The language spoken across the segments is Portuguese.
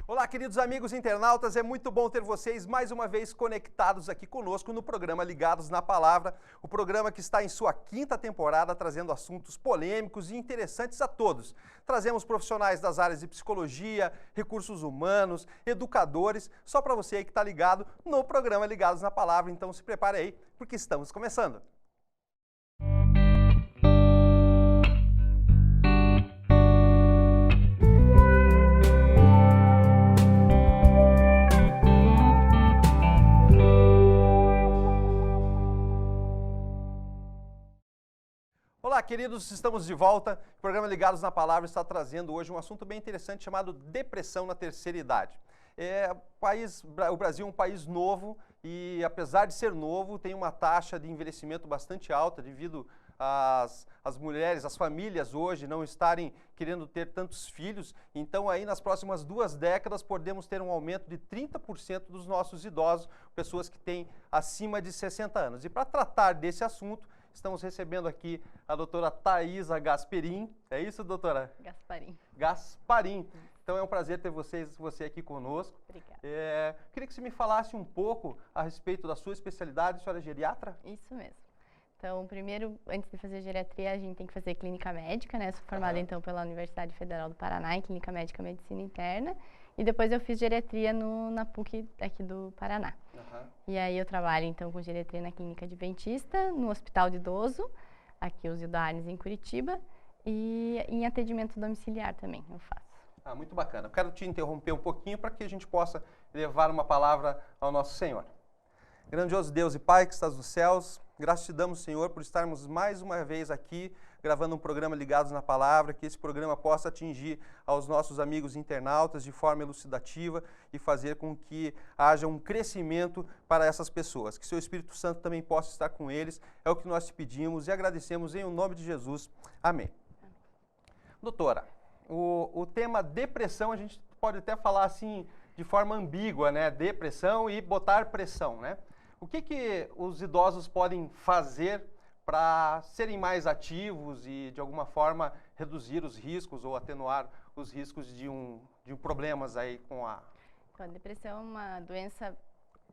Olá, queridos amigos internautas, é muito bom ter vocês mais uma vez conectados aqui conosco no programa Ligados na Palavra, o programa que está em sua 5ª temporada, trazendo assuntos polêmicos e interessantes a todos. Trazemos profissionais das áreas de psicologia, recursos humanos, educadores, só para você aí que está ligado no programa Ligados na Palavra, então se prepare aí, porque estamos começando. Olá, queridos, estamos de volta. O programa Ligados na Palavra está trazendo hoje um assunto bem interessante chamado depressão na terceira idade. O Brasil é um país novo e, apesar de ser novo, tem uma taxa de envelhecimento bastante alta devido às mulheres, as famílias hoje não estarem querendo ter tantos filhos. Então, aí nas próximas 2 décadas, podemos ter um aumento de 30% dos nossos idosos, pessoas que têm acima de 60 anos. E para tratar desse assunto, estamos recebendo aqui a doutora Thaisa Gasperin. É isso, doutora? Gasparim. Gasparin. Então é um prazer ter você aqui conosco. Obrigada. Queria que você me falasse um pouco a respeito da sua especialidade. A senhora é geriatra? Isso mesmo. Então, primeiro, antes de fazer geriatria, a gente tem que fazer clínica médica, né? Sou formada, então, pela Universidade Federal do Paraná em Clínica Médica e Medicina Interna. E depois eu fiz geriatria na PUC aqui do Paraná. E aí eu trabalho, então, com geriatria na Clínica Adventista, no Hospital de Idoso, aqui os Arnes em Curitiba, e em atendimento domiciliar também eu faço. Muito bacana. Eu quero te interromper um pouquinho para que a gente possa levar uma palavra ao nosso Senhor. Grandioso Deus e Pai que estás nos céus, graças te damos, Senhor, por estarmos mais uma vez aqui gravando um programa Ligados na Palavra, que esse programa possa atingir aos nossos amigos internautas de forma elucidativa e fazer com que haja um crescimento para essas pessoas. Que seu Espírito Santo também possa estar com eles, é o que nós te pedimos e agradecemos em nome de Jesus. Amém. Doutora, o tema depressão, a gente pode até falar assim de forma ambígua, né? Depressão e botar pressão, né? O que os idosos podem fazer para serem mais ativos e, de alguma forma, reduzir os riscos ou atenuar os riscos de problemas aí com a... Então, a depressão é uma doença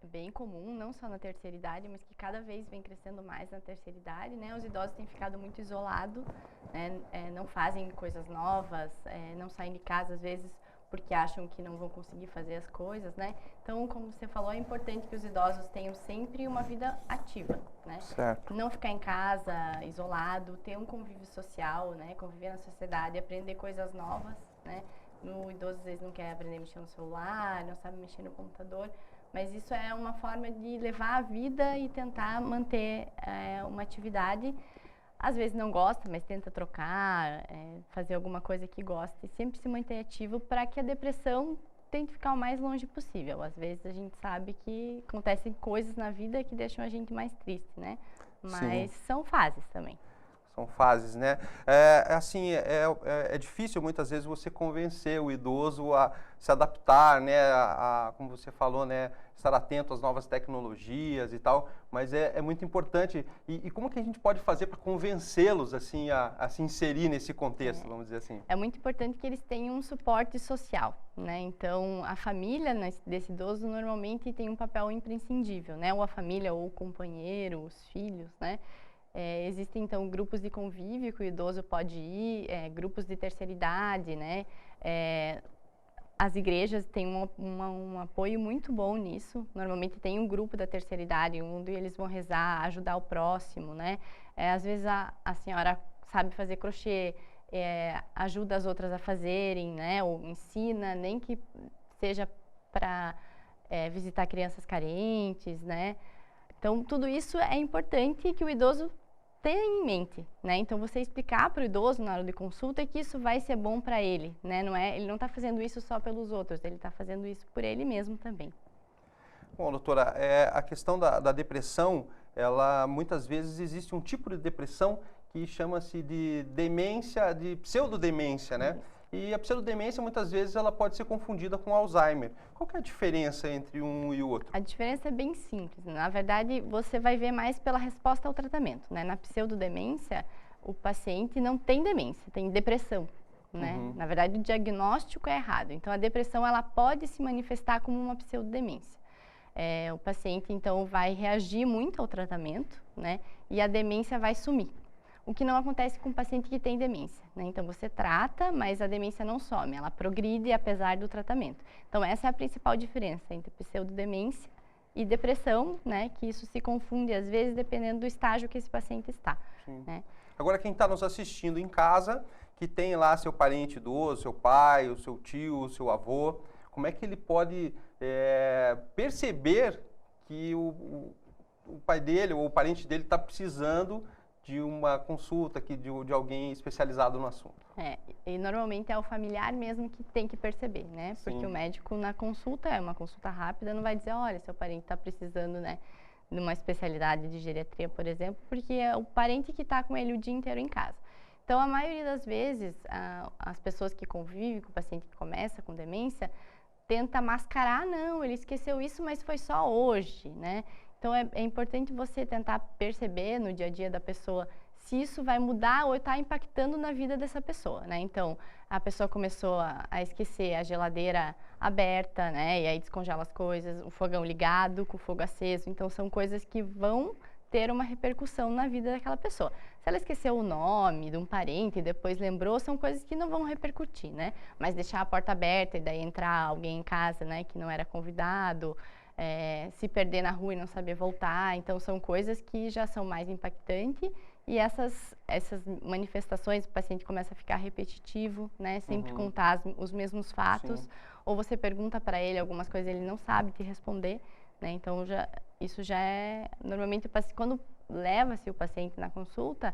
bem comum, não só na terceira idade, mas que cada vez vem crescendo mais na terceira idade, né? Os idosos têm ficado muito isolados, né? Não fazem coisas novas, não saem de casa, às vezes, porque acham que não vão conseguir fazer as coisas, né? Então, como você falou, é importante que os idosos tenham sempre uma vida ativa, né? Certo. Não ficar em casa, isolado, ter um convívio social, né? Conviver na sociedade, aprender coisas novas, né? O idoso, às vezes, não quer aprender a mexer no celular, não sabe mexer no computador, mas isso é uma forma de levar a vida e tentar manter uma atividade. Às vezes não gosta, mas tenta trocar, fazer alguma coisa que gosta e sempre se manter ativo para que a depressão tente ficar o mais longe possível. Às vezes a gente sabe que acontecem coisas na vida que deixam a gente mais triste, né? Mas Sim. São fases também. São fases, né? É difícil muitas vezes você convencer o idoso a se adaptar, né? Como você falou, né? Estar atento às novas tecnologias e tal, mas é muito importante. E como que a gente pode fazer para convencê-los assim, a se inserir nesse contexto, vamos dizer assim? É muito importante que eles tenham um suporte social, né? Então, a família desse idoso normalmente tem um papel imprescindível, né? Ou a família, ou o companheiro, os filhos, né? Existem, então, grupos de convívio que o idoso pode ir, grupos de terceira idade, né? As igrejas têm um apoio muito bom nisso. Normalmente tem um grupo da terceira idade, onde eles vão rezar, ajudar o próximo, né? Às vezes a senhora sabe fazer crochê, ajuda as outras a fazerem, né? Ou ensina, nem que seja para visitar crianças carentes, né? Então, tudo isso é importante que o idoso tenha em mente, né? Então, você explicar para o idoso na hora de consulta que isso vai ser bom para ele, né? Ele não está fazendo isso só pelos outros, ele está fazendo isso por ele mesmo também. Bom, doutora, a questão da depressão, ela muitas vezes existe um tipo de depressão que chama-se de demência, de pseudodemência, né? E a pseudodemência, muitas vezes, ela pode ser confundida com Alzheimer. Qual que é a diferença entre um e o outro? A diferença é bem simples. Na verdade, você vai ver mais pela resposta ao tratamento, né? Na pseudodemência, o paciente não tem demência, tem depressão, né? Na verdade, o diagnóstico é errado. Então, a depressão, ela pode se manifestar como uma pseudodemência. O paciente, então, vai reagir muito ao tratamento, né? E a demência vai sumir. O que não acontece com o paciente que tem demência, né? Então, você trata, mas a demência não some, ela progride apesar do tratamento. Então, essa é a principal diferença entre pseudodemência e depressão, né? Que isso se confunde, às vezes, dependendo do estágio que esse paciente está. Né? Agora, quem está nos assistindo em casa, que tem lá seu parente idoso, seu pai, o seu tio, o seu avô, como é que ele pode perceber que o pai dele ou o parente dele está precisando de uma consulta aqui de alguém especializado no assunto? E normalmente é o familiar mesmo que tem que perceber, né? Porque o médico na consulta, é uma consulta rápida, não vai dizer, olha, seu parente está precisando, né, de uma especialidade de geriatria, por exemplo, porque é o parente que está com ele o dia inteiro em casa. Então, a maioria das vezes, as pessoas que convivem com o paciente que começa com demência, tenta mascarar, não, ele esqueceu isso, mas foi só hoje, né? Então, é importante você tentar perceber no dia a dia da pessoa se isso vai mudar ou está impactando na vida dessa pessoa, né? Então, a pessoa começou a esquecer a geladeira aberta, né? E aí descongela as coisas, o fogão ligado, com o fogo aceso. Então, são coisas que vão ter uma repercussão na vida daquela pessoa. Se ela esqueceu o nome de um parente e depois lembrou, são coisas que não vão repercutir, né? Mas deixar a porta aberta e daí entrar alguém em casa, né, que não era convidado, se perder na rua e não saber voltar. Então, são coisas que já são mais impactantes e essas manifestações, o paciente começa a ficar repetitivo, né? Sempre contar os mesmos fatos. Ou você pergunta para ele algumas coisas e ele não sabe te responder, né? Então, isso já é... Normalmente, quando leva-se o paciente na consulta,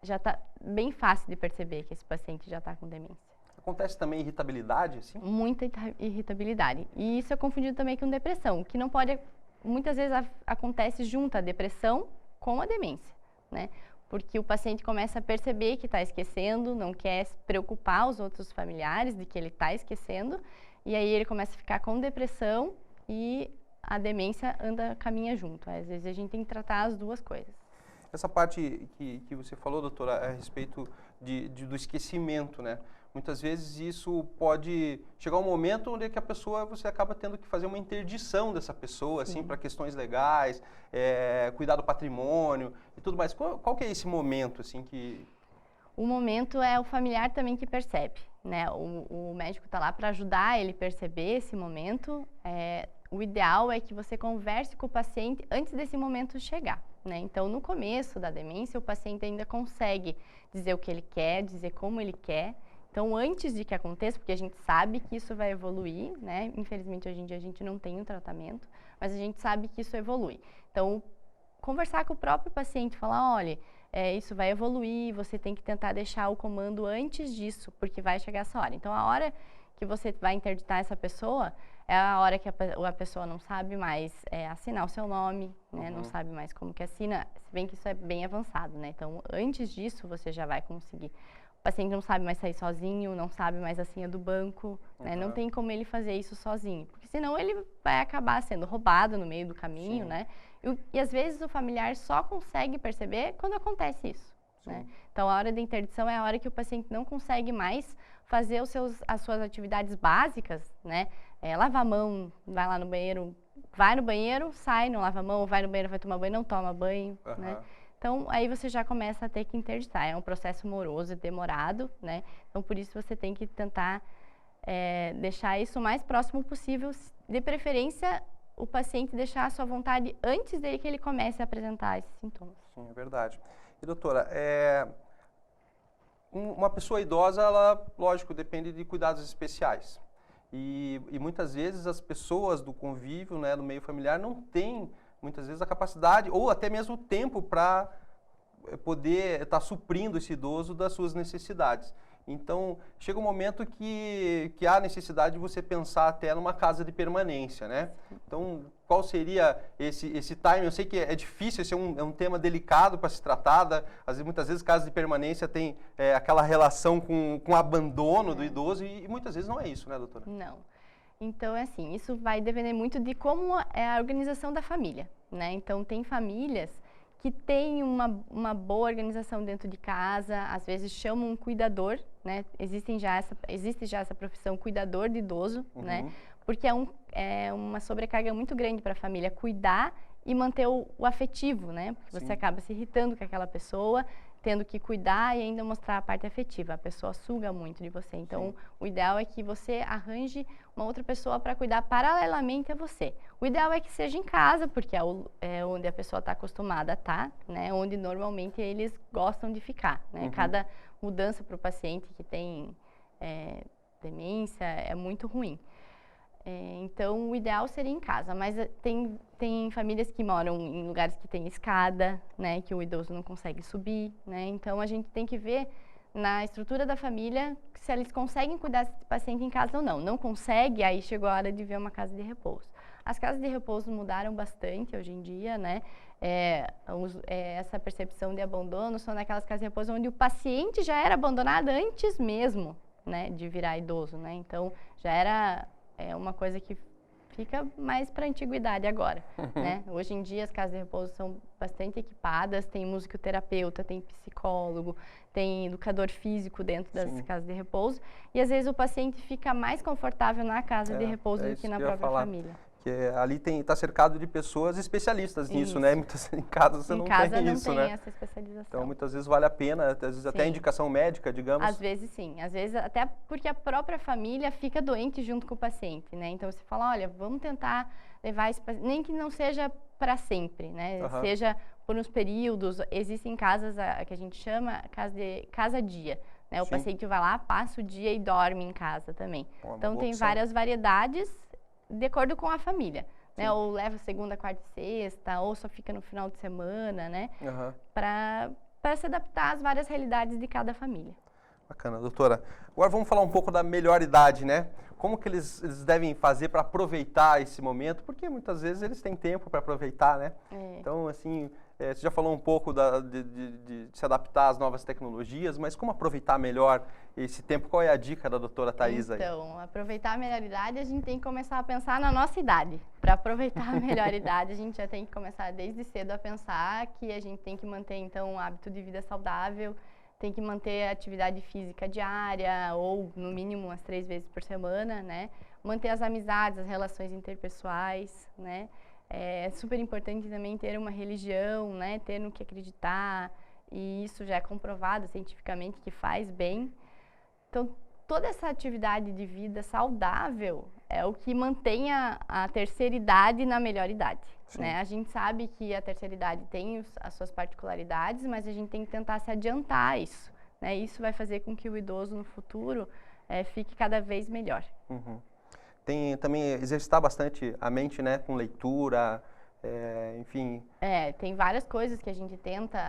já está bem fácil de perceber que esse paciente já está com demência. Acontece também irritabilidade, assim? Muita irritabilidade. E isso é confundido também com depressão, que não pode... Muitas vezes acontece junto a depressão com a demência, né? Porque o paciente começa a perceber que está esquecendo, não quer se preocupar os outros familiares de que ele está esquecendo, e aí ele começa a ficar com depressão e a demência caminha junto. Às vezes a gente tem que tratar as duas coisas. Essa parte que você falou, doutora, a respeito do esquecimento, né? Muitas vezes isso pode chegar um momento onde que a pessoa, você acaba tendo que fazer uma interdição dessa pessoa, assim, para questões legais, cuidar do patrimônio e tudo mais. Qual que é esse momento, assim, que... O momento é o familiar também que percebe, né? O médico está lá para ajudar ele a perceber esse momento. O ideal é que você converse com o paciente antes desse momento chegar, né? Então, no começo da demência, o paciente ainda consegue dizer o que ele quer, dizer como ele quer. Então, antes de que aconteça, porque a gente sabe que isso vai evoluir, né? Infelizmente, hoje em dia a gente não tem um tratamento, mas a gente sabe que isso evolui. Então, conversar com o próprio paciente, falar, olha, isso vai evoluir, você tem que tentar deixar o comando antes disso, porque vai chegar essa hora. Então, a hora que você vai interditar essa pessoa, é a hora que a pessoa não sabe mais assinar o seu nome, né? Não sabe mais como que assina, se bem que isso é bem avançado, né? Então, antes disso, você já vai conseguir. O paciente não sabe mais sair sozinho, não sabe mais a senha do banco, né? Não tem como ele fazer isso sozinho, porque senão ele vai acabar sendo roubado no meio do caminho, né? E às vezes o familiar só consegue perceber quando acontece isso, né? Então, a hora da interdição é a hora que o paciente não consegue mais fazer as suas atividades básicas, né? Lavar a mão, vai lá no banheiro, vai no banheiro, sai, não lava a mão, vai no banheiro, vai tomar banho, não toma banho, né? Então, aí você já começa a ter que interditar. É um processo moroso e demorado, né? Então, por isso você tem que tentar deixar isso o mais próximo possível. De preferência, o paciente deixar a sua vontade antes dele que ele comece a apresentar esses sintomas. Sim, é verdade. E, doutora, uma pessoa idosa, ela, lógico, depende de cuidados especiais. E muitas vezes as pessoas do convívio, né, do meio familiar, não têm, muitas vezes, a capacidade ou até mesmo o tempo para poder estar suprindo esse idoso das suas necessidades. Então, chega um momento que há necessidade de você pensar até numa casa de permanência, né? Então, qual seria esse time? Eu sei que é difícil, esse é um tema delicado para se tratar. Muitas vezes, casas de permanência tem aquela relação com o abandono do idoso e muitas vezes não é isso, né, doutora? Não. Então, é assim, isso vai depender muito de como é a organização da família, né? Então, tem famílias que tem uma boa organização dentro de casa, às vezes chamam um cuidador, né? Existe já essa profissão cuidador de idoso, né? Porque é uma sobrecarga muito grande para a família cuidar e manter o afetivo, né? Porque você acaba se irritando com aquela pessoa, tendo que cuidar e ainda mostrar a parte afetiva. A pessoa suga muito de você. Então, o ideal é que você arranje uma outra pessoa para cuidar paralelamente a você. O ideal é que seja em casa, porque é onde a pessoa está acostumada a estar, né? Onde normalmente eles gostam de ficar, né? Cada mudança para o paciente que tem demência é muito ruim. Então, o ideal seria em casa, mas tem famílias que moram em lugares que tem escada, né, que o idoso não consegue subir, né, então a gente tem que ver na estrutura da família se eles conseguem cuidar desse paciente em casa ou não. Não consegue, aí chegou a hora de ver uma casa de repouso. As casas de repouso mudaram bastante hoje em dia, né, essa percepção de abandono são naquelas casas de repouso onde o paciente já era abandonado antes mesmo, né, de virar idoso, né, então já era uma coisa que fica mais para a antiguidade agora, né? Hoje em dia as casas de repouso são bastante equipadas, tem musicoterapeuta, tem psicólogo, tem educador físico dentro das casas de repouso e às vezes o paciente fica mais confortável na casa de repouso do que na própria família. Que ali está cercado de pessoas especialistas nisso, né? Muitas, em casa você não tem isso, né? Em casa não tem essa especialização. Então, muitas vezes vale a pena, às vezes até a indicação médica, digamos. Às vezes sim, às vezes até porque a própria família fica doente junto com o paciente, né? Então, você fala, olha, vamos tentar levar esse paciente, nem que não seja para sempre, né? Seja por uns períodos, existem casas que a gente chama casa-dia, né? O paciente vai lá, passa o dia e dorme em casa também. Então, tem várias variedades de acordo com a família, né? Ou leva segunda, quarta e sexta, ou só fica no final de semana, né? Para se adaptar às várias realidades de cada família. Bacana, doutora. Agora vamos falar um pouco da melhor idade, né? Como que eles devem fazer para aproveitar esse momento? Porque muitas vezes eles têm tempo para aproveitar, né? Então, assim, você já falou um pouco de se adaptar às novas tecnologias, mas como aproveitar melhor esse tempo? Qual é a dica da doutora Thaisa aí? Então, aproveitar a melhor idade, a gente tem que começar a pensar na nossa idade. Para aproveitar a melhor idade, a gente já tem que começar desde cedo a pensar que a gente tem que manter, então, um hábito de vida saudável, tem que manter a atividade física diária, ou no mínimo umas 3 vezes por semana, né? Manter as amizades, as relações interpessoais, né? É super importante também ter uma religião, né? Ter no que acreditar, e isso já é comprovado cientificamente que faz bem. Então, toda essa atividade de vida saudável é o que mantém a terceira idade na melhor idade, né? A gente sabe que a terceira idade tem as suas particularidades, mas a gente tem que tentar se adiantar a isso, né? Isso vai fazer com que o idoso no futuro fique cada vez melhor. Tem também exercitar bastante a mente, né? Com leitura, enfim. Tem várias coisas que a gente tenta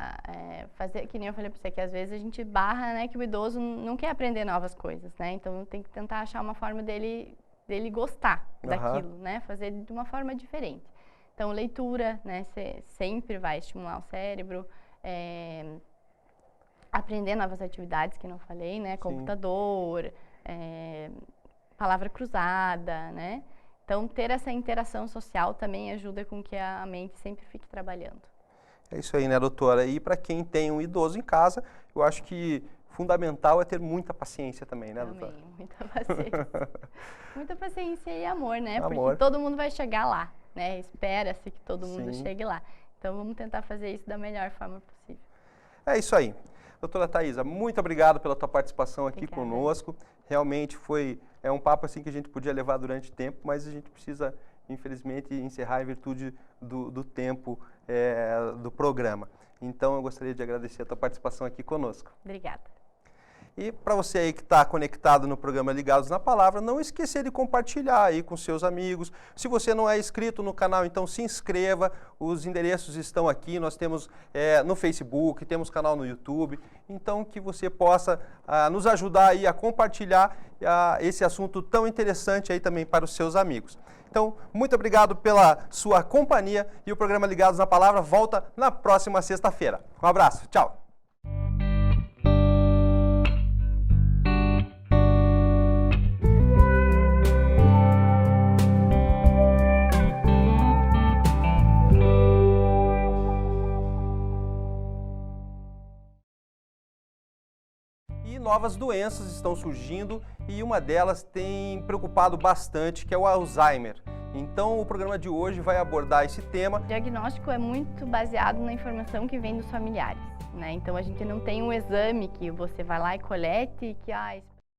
fazer, que nem eu falei para você, que às vezes a gente barra, né? Que o idoso não quer aprender novas coisas, né? Então tem que tentar achar uma forma dele gostar daquilo, né? Fazer de uma forma diferente. Então, leitura, né? Sempre vai estimular o cérebro. Aprender novas atividades, que não falei, né? Computador, palavra cruzada, né? Então, ter essa interação social também ajuda com que a mente sempre fique trabalhando. É isso aí, né, doutora? E para quem tem um idoso em casa, eu acho que fundamental é ter muita paciência também, né, doutora? Também, muita paciência. Muita paciência e amor, né? Amor. Porque todo mundo vai chegar lá, né? Espera-se que todo mundo chegue lá. Então, vamos tentar fazer isso da melhor forma possível. É isso aí. Doutora Thaisa, muito obrigado pela tua participação aqui conosco. Realmente é um papo assim que a gente podia levar durante tempo, mas a gente precisa, infelizmente, encerrar em virtude do tempo do programa. Então, eu gostaria de agradecer a tua participação aqui conosco. Obrigada. E para você aí que está conectado no programa Ligados na Palavra, não esquecer de compartilhar aí com seus amigos. Se você não é inscrito no canal, então se inscreva. Os endereços estão aqui, nós temos no Facebook, temos canal no YouTube. Então que você possa nos ajudar aí a compartilhar esse assunto tão interessante aí também para os seus amigos. Então, muito obrigado pela sua companhia e o programa Ligados na Palavra volta na próxima sexta-feira. Um abraço, tchau! novas doenças estão surgindo e uma delas tem preocupado bastante, que é o Alzheimer. Então, o programa de hoje vai abordar esse tema. O diagnóstico é muito baseado na informação que vem dos familiares, né? Então, a gente não tem um exame que você vai lá e colete e que, esse